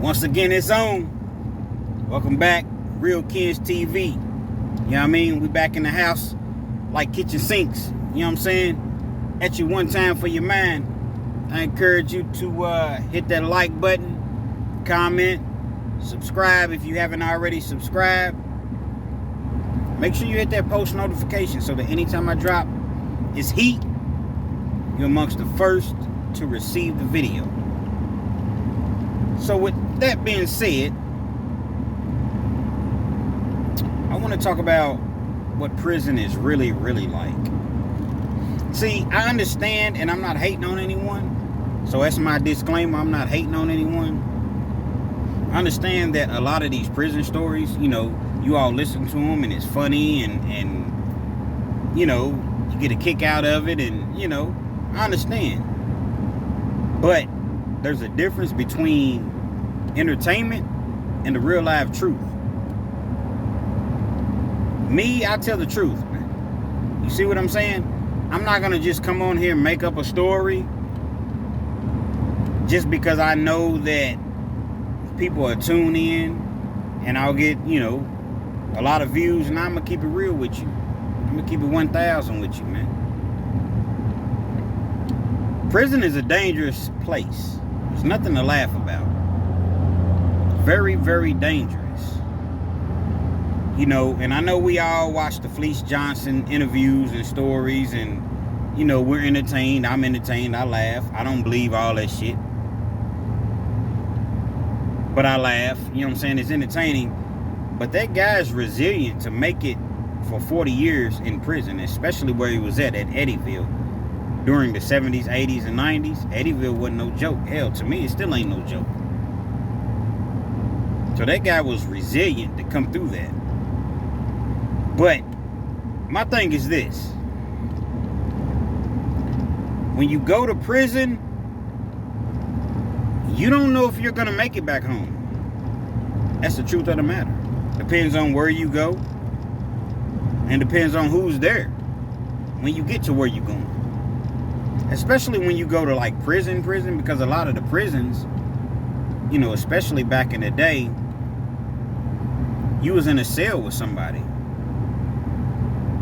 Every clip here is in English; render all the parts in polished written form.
Once again, it's on. Welcome back, Real Kids TV. You know what I mean? We back in the house like kitchen sinks. You know what I'm saying? At you one time for your mind. I encourage you to hit that like button, comment, subscribe if you haven't already subscribed. Make sure you hit that post notification so that anytime I drop it's heat, you're amongst the first to receive the video. So with that being said, I want to talk about what prison is really like. See, I understand, and I'm not hating on anyone. So that's my disclaimer. I'm not hating on anyone. I understand that a lot of these prison stories, you know, you all listen to them and it's funny and you know, you get a kick out of it, and you know, I understand. But there's a difference between entertainment and the real life truth. Me, I tell the truth, man. You see what I'm saying? I'm not gonna just come on here and make up a story just because I know that people are tuned in and I'll get, you know, a lot of views, and I'm gonna keep it real with you. I'm gonna keep it 1,000 with you, man. Prison is a dangerous place. There's nothing to laugh about. Very dangerous. You know, and I know we all watch the Fleece Johnson interviews and stories, and you know, we're entertained. I'm entertained. I laugh. I don't believe all that shit, but I laugh. You know what I'm saying? It's entertaining. But that guy's resilient to make it for 40 years in prison, especially where he was at Eddyville during the 70s, 80s, and 90s. Eddyville wasn't no joke. Hell, to me, it still ain't no joke. So that guy was resilient to come through that. But my thing is this. When you go to prison, you don't know if you're going to make it back home. That's the truth of the matter. Depends on where you go, and depends on who's there when you get to where you're going. Especially when you go to like prison, because a lot of the prisons, you know, especially back in the day, you was in a cell with somebody.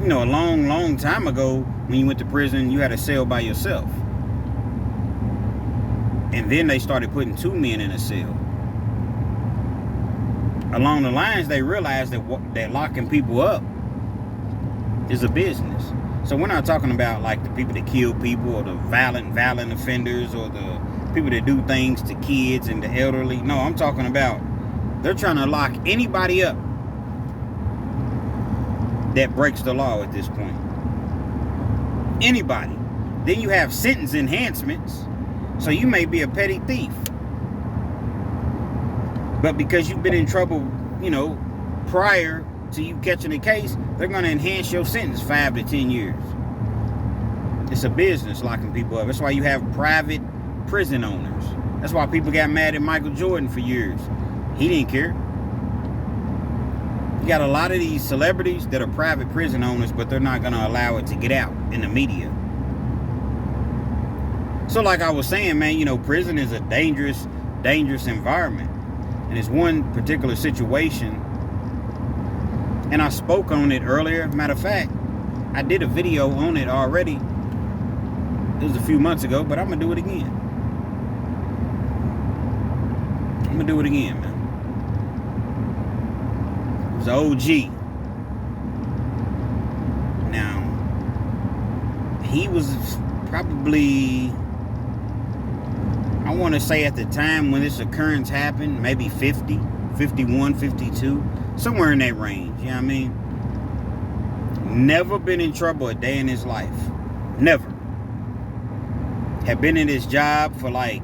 You know, a long time ago, when you went to prison, you had a cell by yourself. And then they started putting two men in a cell. Along the lines, they realized that locking people up is a business. So we're not talking about like the people that kill people, or the violent offenders, or the people that do things to kids and the elderly. No, I'm talking about they're trying to lock anybody up that breaks the law at this point. Anybody. Then you have sentence enhancements. So you may be a petty thief, but because you've been in trouble, you know, prior to you catching a case, they're going to enhance your sentence 5 to 10 years. It's a business locking people up. That's why you have private prison owners. That's why people got mad at Michael Jordan for years. He didn't care. You got a lot of these celebrities that are private prison owners, but they're not going to allow it to get out in the media. So like I was saying, man, you know, prison is a dangerous environment. And it's one particular situation, and I spoke on it earlier. Matter of fact, I did a video on it already. It was a few months ago, but I'm going to do it again. I'm going to do it again, man. It was an OG. Now, he was probably, I want to say at the time when this occurrence happened, maybe 50, 51, 52, somewhere in that range, you know what I mean? Never been in trouble a day in his life. Never. Had been in his job for like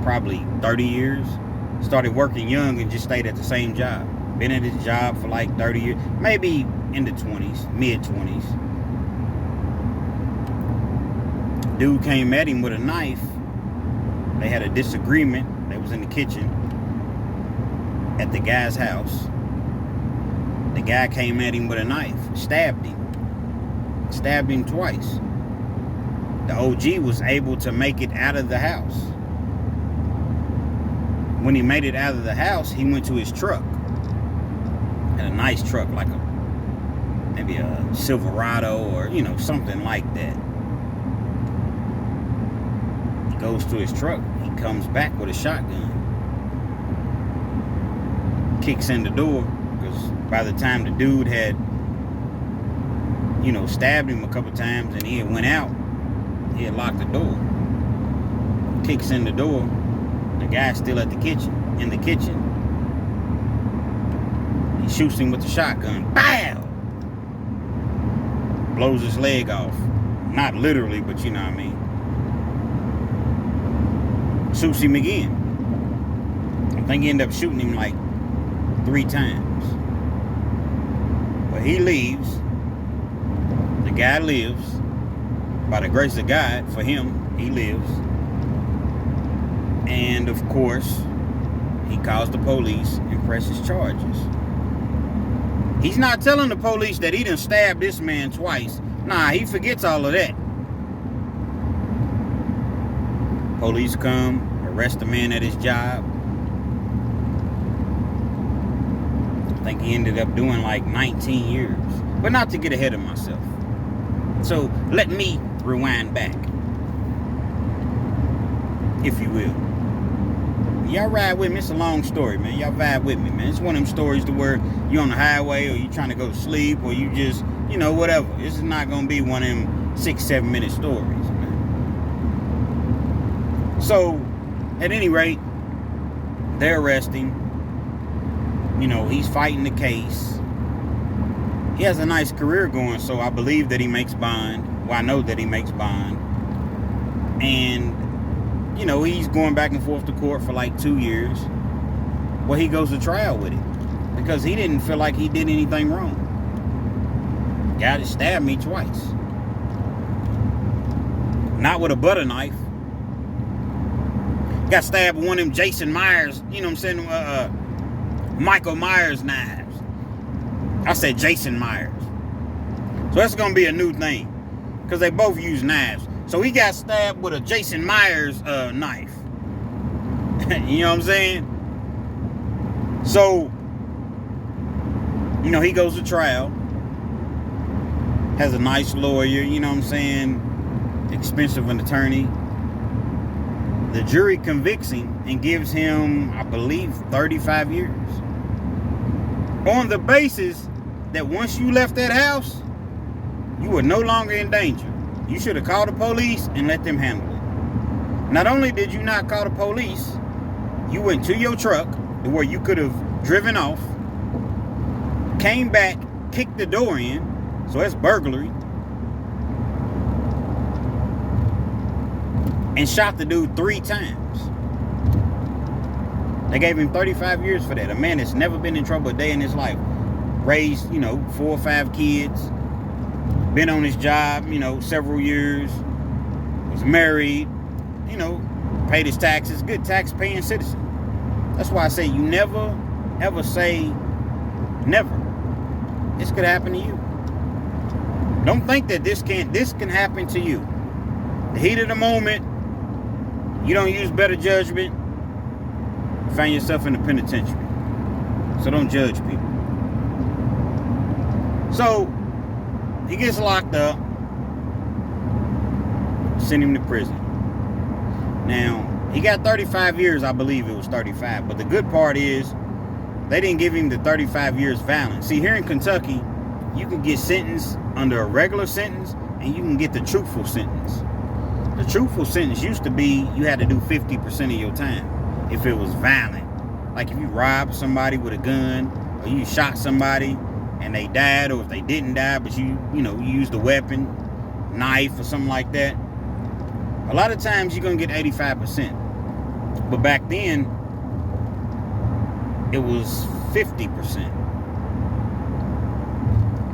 probably 30 years. Started working young and just stayed at the same job. Been in his job for like 30 years. Maybe in the 20s, mid-20s. Dude came at him with a knife. They had a disagreement. They was in the kitchen at the guy's house. The guy came at him with a knife, stabbed him twice. The OG was able to make it out of the house. when he made it out of the house, he went to his truck. Had a nice truck, like maybe a Silverado or, you know, something like that. He goes to his truck. He comes back with a shotgun. Kicks in the door, because by the time the dude had, you know, stabbed him a couple times and he had went out, he had locked the door. Kicks in the door. The guy's still in the kitchen. He shoots him with the shotgun. Bow! Blows his leg off. Not literally, but you know what I mean. Shoots him again. I think he ended up shooting him like 3 times. But he leaves. The guy lives. By the grace of God, for him, he lives. And of course, he calls the police and presses charges. He's not telling the police that he done stabbed this man twice. Nah, he forgets all of that. Police come, arrest the man at his job. I think he ended up doing like 19 years. But not to get ahead of myself. So let me rewind back, if you will. Y'all ride with me. It's a long story, man. Y'all vibe with me, man. It's one of them stories to where you on the highway or you trying to go to sleep or you just, you know, whatever. This is not going to be one of them 6-7 minute stories, man. So, at any rate, they're arresting. You know, he's fighting the case. He has a nice career going, so I believe that he makes bond. Well, I know that he makes bond. And you know, he's going back and forth to court for like 2 years. Well, he goes to trial with it because he didn't feel like he did anything wrong. Guy that stabbed me twice. Not with a butter knife. Got stabbed with one of them Jason Myers, you know what I'm saying, Michael Myers knives. I said Jason Myers. So that's going to be a new thing because they both use knives. So he got stabbed with a Jason Myers knife. You know what I'm saying? So, you know, he goes to trial. Has a nice lawyer, you know what I'm saying? Expensive an attorney. The jury convicts him and gives him, I believe, 35 years. On the basis that once you left that house, you were no longer in danger. You should have called the police and let them handle it. Not only did you not call the police, you went to your truck where you could have driven off, came back, kicked the door in, so that's burglary, and shot the dude 3 times. They gave him 35 years for that. A man that's never been in trouble a day in his life. Raised, you know, 4 or 5 kids. Been on his job, you know, several years. Was married, you know, paid his taxes. Good tax-paying citizen. That's why I say you never, ever say never. This could happen to you. Don't think that this can happen to you. The heat of the moment, you don't use better judgment, you find yourself in the penitentiary. So don't judge people. So, he gets locked up, send him to prison. Now, he got 35 years, I believe it was 35. But the good part is, they didn't give him the 35 years violent. See, here in Kentucky, you can get sentenced under a regular sentence, and you can get the truthful sentence. The truthful sentence used to be, you had to do 50% of your time if it was violent. Like if you robbed somebody with a gun, or you shot somebody, and they died, or if they didn't die, but you used a weapon, knife, or something like that. A lot of times you're going to get 85%. But back then, it was 50%.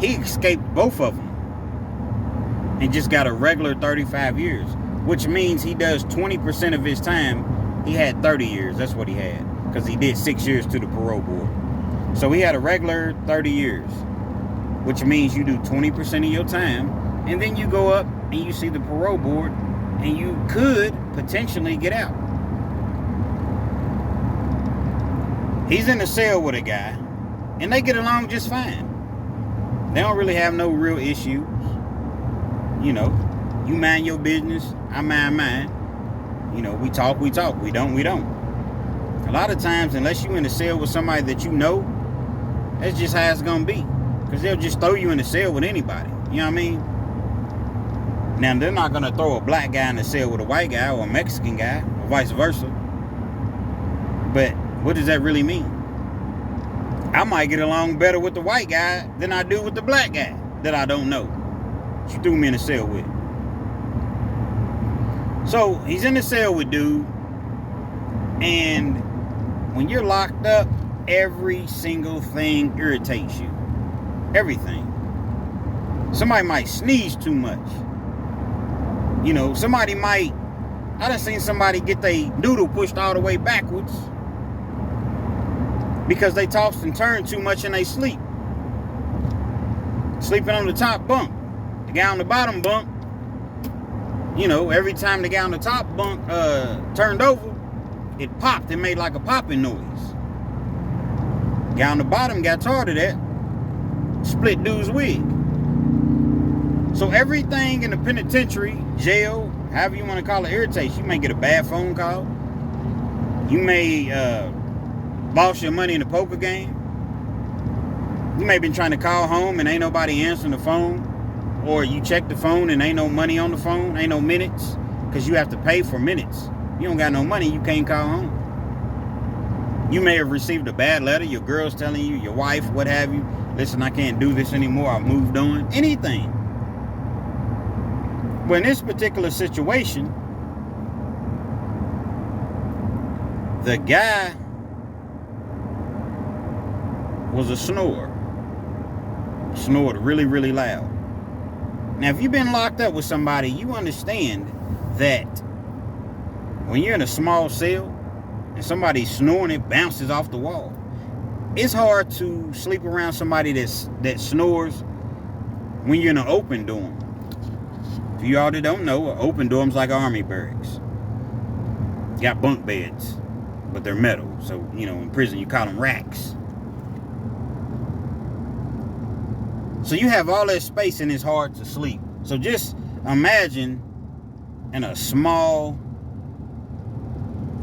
He escaped both of them and just got a regular 35 years, which means he does 20% of his time. He had 30 years. That's what he had, because he did 6 years to the parole board. So he had a regular 30 years, which means you do 20% of your time, and then you go up and you see the parole board, and you could potentially get out. He's in a cell with a guy, and they get along just fine. They don't really have no real issues. You know, you mind your business, I mind mine. You know, we talk, we don't. A lot of times, unless you in a cell with somebody that you know, that's just how it's gonna be. Because they'll just throw you in a cell with anybody. You know what I mean? Now, they're not gonna throw a black guy in a cell with a white guy or a Mexican guy, or vice versa. But what does that really mean? I might get along better with the white guy than I do with the black guy that I don't know. She threw me in a cell with. So he's in the cell with dude, and when you're locked up, every single thing irritates you. Everything. Somebody might sneeze too much. You know, somebody might. I done seen somebody get their noodle pushed all the way backwards because they tossed and turned too much in their sleep. Sleeping on the top bunk. The guy on the bottom bunk, you know, every time the guy on the top bunk turned over, it popped and made like a popping noise. The guy on the bottom got tired of that. Split dude's wig. So everything in the penitentiary, jail, however you want to call it, irritates. You may get a bad phone call. You may lost your money in a poker game. You may have been trying to call home and ain't nobody answering the phone. Or you check the phone and ain't no money on the phone, ain't no minutes, because you have to pay for minutes. You don't got no money, you can't call home. You may have received a bad letter, your girl's telling you, your wife, what have you, listen, I can't do this anymore, I've moved on, anything. But in this particular situation, the guy was a snorer. Snored really, really loud. Now, if you've been locked up with somebody, you understand that when you're in a small cell and somebody's snoring, it bounces off the wall. It's hard to sleep around somebody that snores when you're in an open dorm. If you all that don't know, an open dorm's like army barracks. Got bunk beds, but they're metal. So, you know, in prison you call them racks. So you have all that space and it's hard to sleep. So just imagine in a small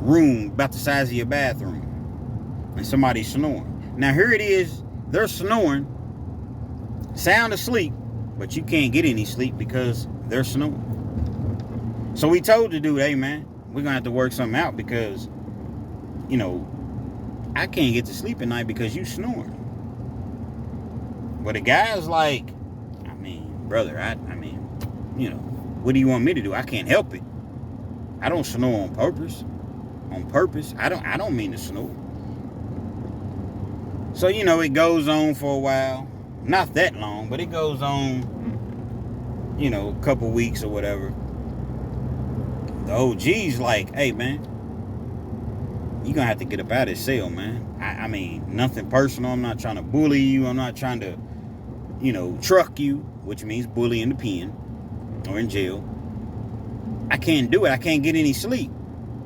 room about the size of your bathroom and somebody's snoring. Now here it is, they're snoring, sound asleep, but you can't get any sleep because they're snoring. So we told the dude, hey man, we're gonna have to work something out because, you know, I can't get to sleep at night because you snoring. But the guy's like, I mean, brother, I mean, you know, what do you want me to do? I can't help it. I don't snore on purpose. On purpose. I don't mean to snore. So, you know, it goes on for a while. Not that long, but it goes on, you know, a couple weeks or whatever. The OG's like, hey, man, you're going to have to get up out of this cell, man. I mean, nothing personal. I'm not trying to bully you. I'm not trying to, you know, truck you, which means bully in the pen or in jail. I can't do it. I can't get any sleep.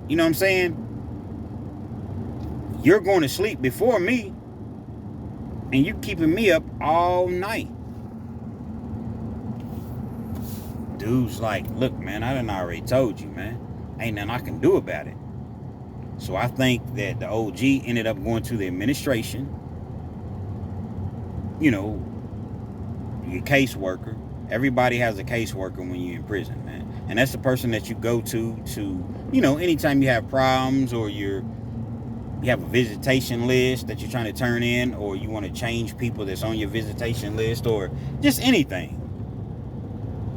You know what I'm saying? You're going to sleep before me, and you're keeping me up all night. Dude's like, look, man, I done already told you, man. Ain't nothing I can do about it. So I think that the OG ended up going to the administration, you know, your caseworker. Everybody has a caseworker when you're in prison, man. And that's the person that you go to, you know, anytime you have problems or you have a visitation list that you're trying to turn in, or you want to change people that's on your visitation list, or just anything.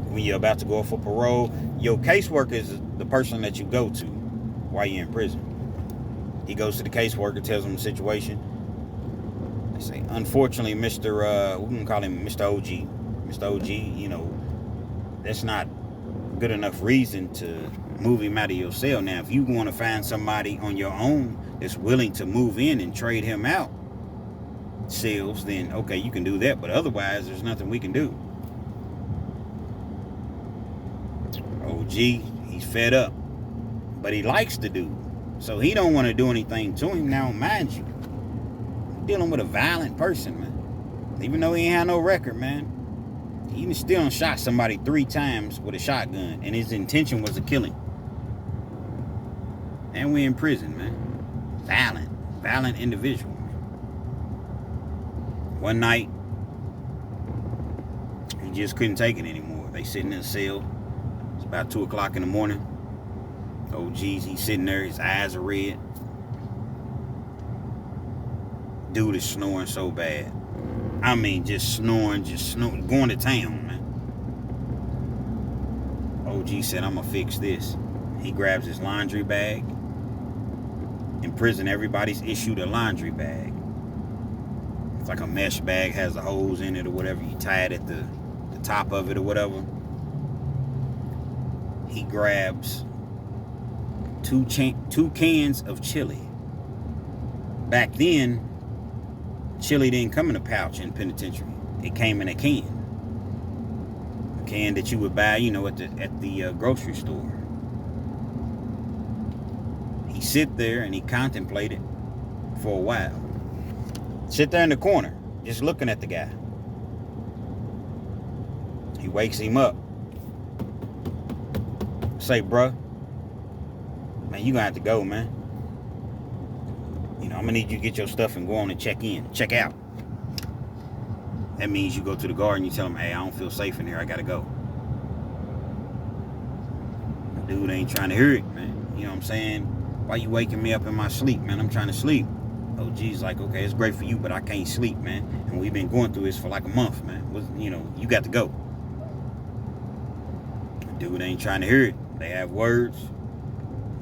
When you're about to go for parole, your caseworker is the person that you go to while you're in prison. He goes to the caseworker, tells him the situation. They say, unfortunately, Mr. We're going to call him Mr. OG. Mr. OG, you know, that's not good enough reason to move him out of your cell. Now, if you want to find somebody on your own that's willing to move in and trade him out cells, then okay, you can do that. But otherwise, there's nothing we can do. OG, he's fed up. But he likes the dude. So he don't want to do anything to him. Now, mind you, dealing with a violent person, man. Even though he ain't had no record, man. He even still shot somebody 3 times with a shotgun, and his intention was to kill him. And we in prison, man. Violent individual. One night, he just couldn't take it anymore. They sitting in a cell. It's about 2 o'clock in the morning. Oh, geez, he's sitting there. His eyes are red. Dude is snoring so bad. I mean, just snoring, going to town, man. OG said, I'm gonna fix this. He grabs his laundry bag. In prison, everybody's issued a laundry bag. It's like a mesh bag, has a hose in it or whatever. You tie it at the top of it or whatever. He grabs two cans of chili. Back then, chili didn't come in a pouch in penitentiary. It came in a can. A can that you would buy, you know, at the grocery store. He sit there and he contemplated for a while. Sit there in the corner, just looking at the guy. He wakes him up. Say, bruh, man, you gonna have to go, man. You know, I'm gonna need you to get your stuff and go on and check out. That means you go to the guard and you tell him, hey, I don't feel safe in here, I gotta go. The dude ain't trying to hear it, man. You know what I'm saying? Why you waking me up in my sleep, man? I'm trying to sleep. Oh, geez, like, okay, it's great for you, but I can't sleep, man. And we've been going through this for like a month, man. You know, you got to go. The dude ain't trying to hear it. They have words.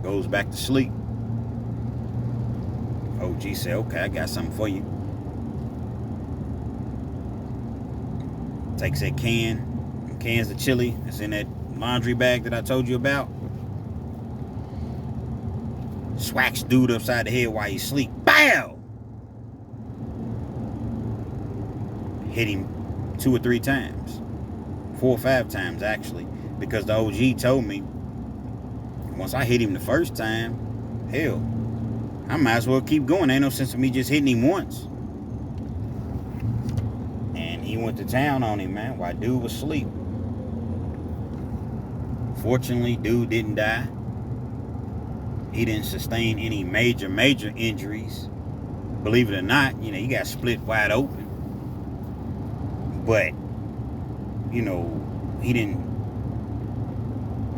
Goes back to sleep. OG said, okay, I got something for you. Takes that cans of chili that's in that laundry bag that I told you about. Swacks dude upside the head while he's asleep. Bow! Hit him 2 or 3 times. 4 or 5 times, actually. Because the OG told me, once I hit him the first time, hell, I might as well keep going. Ain't no sense of me just hitting him once. And he went to town on him, man, while dude was asleep. Fortunately, dude didn't die. He didn't sustain any major injuries. Believe it or not, you know, he got split wide open. But, you know,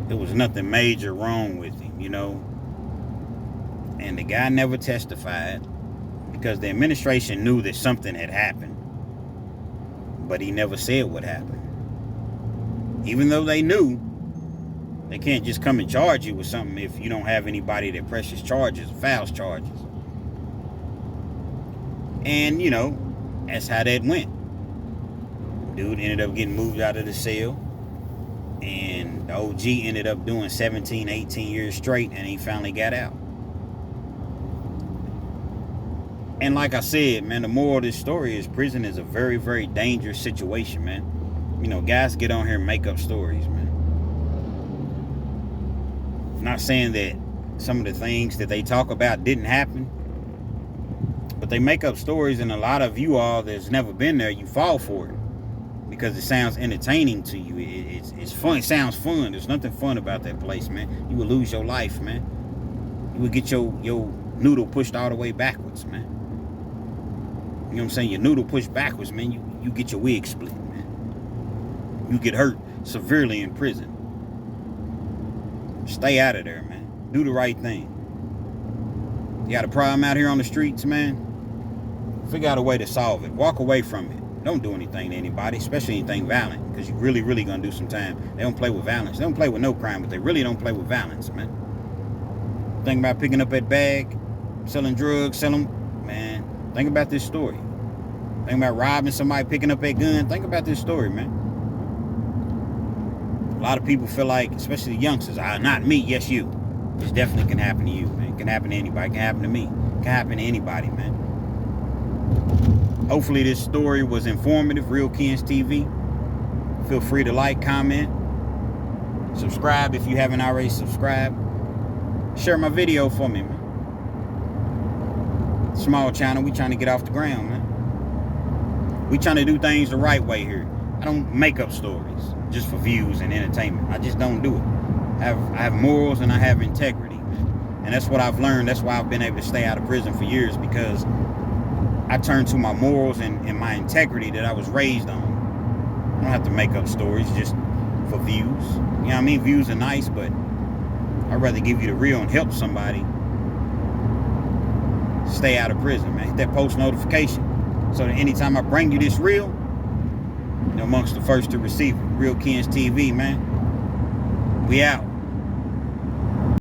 there was nothing major wrong with him, you know. And the guy never testified because the administration knew that something had happened. But he never said what happened. Even though they knew, they can't just come and charge you with something if you don't have anybody that presses charges, files charges. And, you know, that's how that went. Dude ended up getting moved out of the cell. And the OG ended up doing 17, 18 years straight, and he finally got out. And like I said, man, the moral of this story is prison is a very, very dangerous situation, man. You know, guys get on here and make up stories, man. I'm not saying that some of the things that they talk about didn't happen, but they make up stories, and a lot of you all that's never been there, you fall for it because it sounds entertaining to you. It's fun. It sounds fun. There's nothing fun about that place, man. You would lose your life, man. You would get your noodle pushed all the way backwards, man. You know what I'm saying? Your noodle pushed backwards, man. You get your wig split, man. You get hurt severely in prison. Stay out of there, man. Do the right thing. You got a problem out here on the streets, man? Figure out a way to solve it. Walk away from it. Don't do anything to anybody, especially anything violent, because you're really gonna do some time. They don't play with violence. They don't play with no crime, but they really don't play with violence, man. Think about picking up that bag, selling drugs, man. Think about this story. Think about robbing somebody, picking up that gun. Think about this story, man. A lot of people feel like, especially the youngsters, not me, yes you. This definitely can happen to you, man. It can happen to anybody. It can happen to me. It can happen to anybody, man. Hopefully this story was informative. Real Kens TV. Feel free to like, comment, subscribe if you haven't already subscribed. Share my video for me, man. Small channel. We trying to get off the ground, man. We trying to do things the right way here. I don't make up stories just for views and entertainment. I just don't do it. I have morals and I have integrity, man. And that's what I've learned. That's why I've been able to stay out of prison for years, because I turned to my morals and my integrity that I was raised on. I don't have to make up stories just for views. You know what I mean? Views are nice, but I'd rather give you the real and help somebody stay out of prison, man. Hit that post notification so that anytime I bring you this reel, you're amongst the first to receive it. Real Kens TV, man. We out.